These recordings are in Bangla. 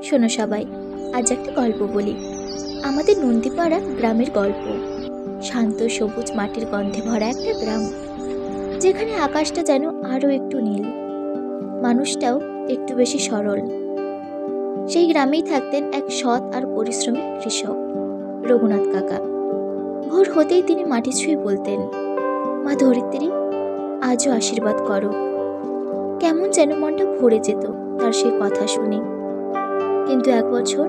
শোনো সবাই, আজ একটা গল্প বলি। আমাদের নন্দীপাড়া গ্রামের গল্প। শান্ত সবুজ মাটির গন্ধে ভরা একটা গ্রাম, যেখানে আকাশটা যেন আরো একটু নীল, মানুষটাও একটু বেশি সরল। সেই গ্রামেই থাকতেন এক সৎ আর পরিশ্রমী কৃষক, রঘুনাথ কাকা। ভোর হতেই তিনি মাটি ছুঁয়ে বলতেন, মা ধরিত্রী, আজও আশীর্বাদ করো। কেমন যেন মনটা ভরে যেত তার সেই কথা শুনে। কিন্তু এক বছর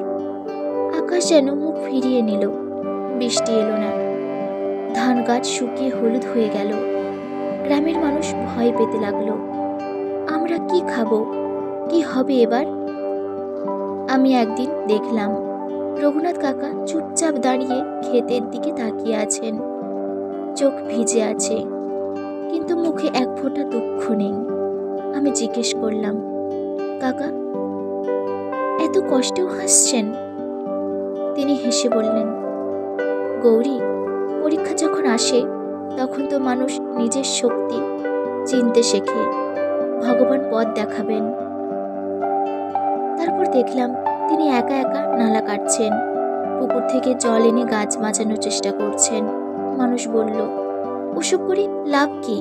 আকাশ যেন মুখ ফিরিয়ে নিল, বৃষ্টি এলো না। ধান গাছ শুকিয়ে হলুদ হয়ে গেল। গ্রামের মানুষ ভয় পেতে লাগলো। আমরা কি খাবো, কি হবে এবার? আমি একদিন দেখলাম রঘুনাথ কাকা চুপচাপ দাঁড়িয়ে ক্ষেতের দিকে তাকিয়ে আছেন। চোখ ভিজে আছে, কিন্তু মুখে এক ফোঁটা দুঃখ নেই। আমি জিজ্ঞেস করলাম, কাকা, এত কষ্টেও হাসছেন? তিনি হেসে বললেন, গৌরী, পরীক্ষা যখন আসে তখন তো মানুষ নিজের শক্তি চিনতে শেখে। ভগবান পথ দেখাবেন। তারপর দেখলাম তিনি একা একা নালা কাটছেন, পুকুর থেকে জল এনে গাছ বাঁচানোর চেষ্টা করছেন। মানুষ বলল, ওসব করে লাভ কি?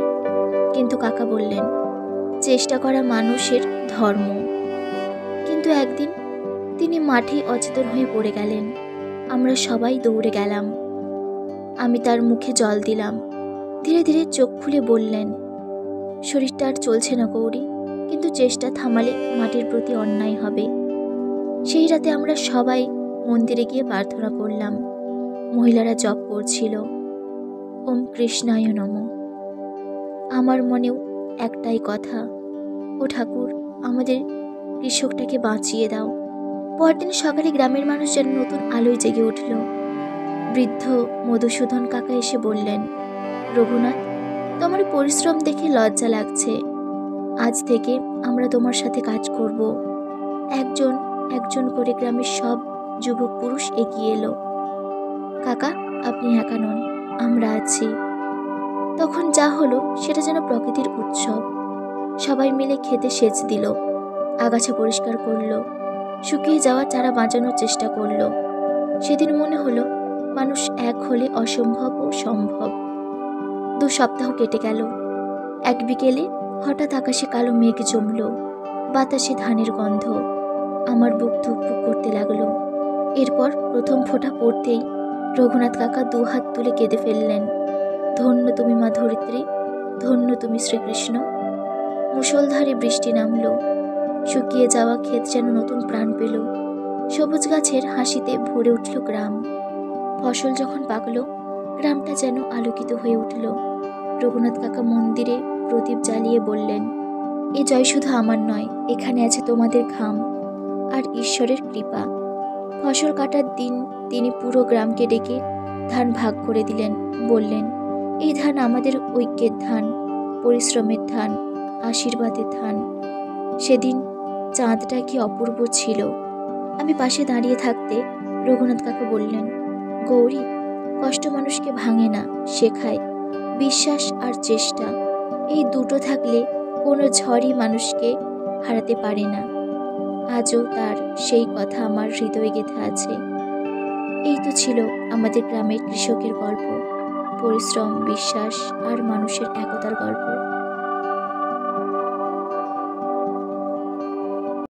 কিন্তু কাকা বললেন, চেষ্টা করা মানুষের ধর্ম। কিন্তু একদিন তিনি মাঠে অচেতন হয়ে পড়ে গেলেন। আমরা সবাই দৌড়ে গেলাম। আমি তার মুখে জল দিলাম। ধীরে ধীরে চোখ খুলে বললেন, শরীরটা আর চলছে না গৌরী, কিন্তু চেষ্টা থামালে মাটির প্রতি অন্যায় হবে। সেই রাতে আমরা সবাই মন্দিরে গিয়ে প্রার্থনা করলাম। মহিলারা জপ করছিল, ওম কৃষ্ণায় নমঃ। আমার মনেও একটাই কথা, ও ঠাকুর, আমাদের কৃষকটাকে বাঁচিয়ে দাও। পরদিন সকালে গ্রামের মানুষ যেন নতুন আলোয় জেগে উঠল। বৃদ্ধ মধুসূদন কাকা এসে বললেন, রঘুনাথ, তোমার পরিশ্রম দেখে লজ্জা লাগছে। আজ থেকে আমরা তোমার সাথে কাজ করব। একজন একজন করে গ্রামের সব যুবক পুরুষ এগিয়ে এলো। কাকা, আপনি একা নন, আমরা আছি। তখন যা হলো সেটা যেন প্রকৃতির উৎসব। সবাই মিলে খেতে সেচ দিল, আগাছা পরিষ্কার করলো, শুকিয়ে যাওয়া চারা বাঁচানোর চেষ্টা করলো। সেদিন মনে হলো মানুষ এক হলে অসম্ভব ও সম্ভব। 2 সপ্তাহ কেটে গেল। এক বিকেলে হঠাৎ আকাশে কালো মেঘ জমল, বাতাসে ধানের গন্ধ। আমার বুক ধুকপুক করতে লাগলো। এরপর প্রথম ফোঁটা পড়তেই রঘুনাথ কাকা 2 হাত তুলে কেঁদে ফেললেন, ধন্য তুমি মা ধরিত্রী, ধন্য তুমি শ্রীকৃষ্ণ। মুষলধারে বৃষ্টি নামলো। শুকিয়ে যাওয়া ক্ষেত যেন নতুন প্রাণ পেল। সবুজ গাছের হাসিতে ভরে উঠল গ্রাম। ফসল যখন পাকলো, গ্রামটা যেন আলোকিত হয়ে উঠল। রঘুনাথ কাকা মন্দিরে প্রদীপ জ্বালিয়ে বললেন, এ জয় শুধু আমার নয়, এখানে আছে তোমাদের ঘাম আর ঈশ্বরের কৃপা। ফসল কাটার দিন তিনি পুরো গ্রামকে ডেকে ধান ভাগ করে দিলেন। বললেন, এই ধান আমাদের ঐক্যের ধান, পরিশ্রমের ধান, আশীর্বাদের ধান। সেদিন চাঁদটা কি অপূর্ব ছিল। আমি পাশে দাঁড়িয়ে থাকতে রঘুনাথ কাকা বললেন, গৌরী, কষ্ট মানুষকে ভাঙে না, শেখায়। বিশ্বাস আর চেষ্টা, এই দুটো থাকলে কোনো ঝড়ই মানুষকে হারাতে পারে না। আজও তার সেই কথা আমার হৃদয়ে গেঁথে আছে। এই তো ছিল আমাদের গ্রামের কৃষকের গল্প, পরিশ্রম, বিশ্বাস আর মানুষের একতার গল্প।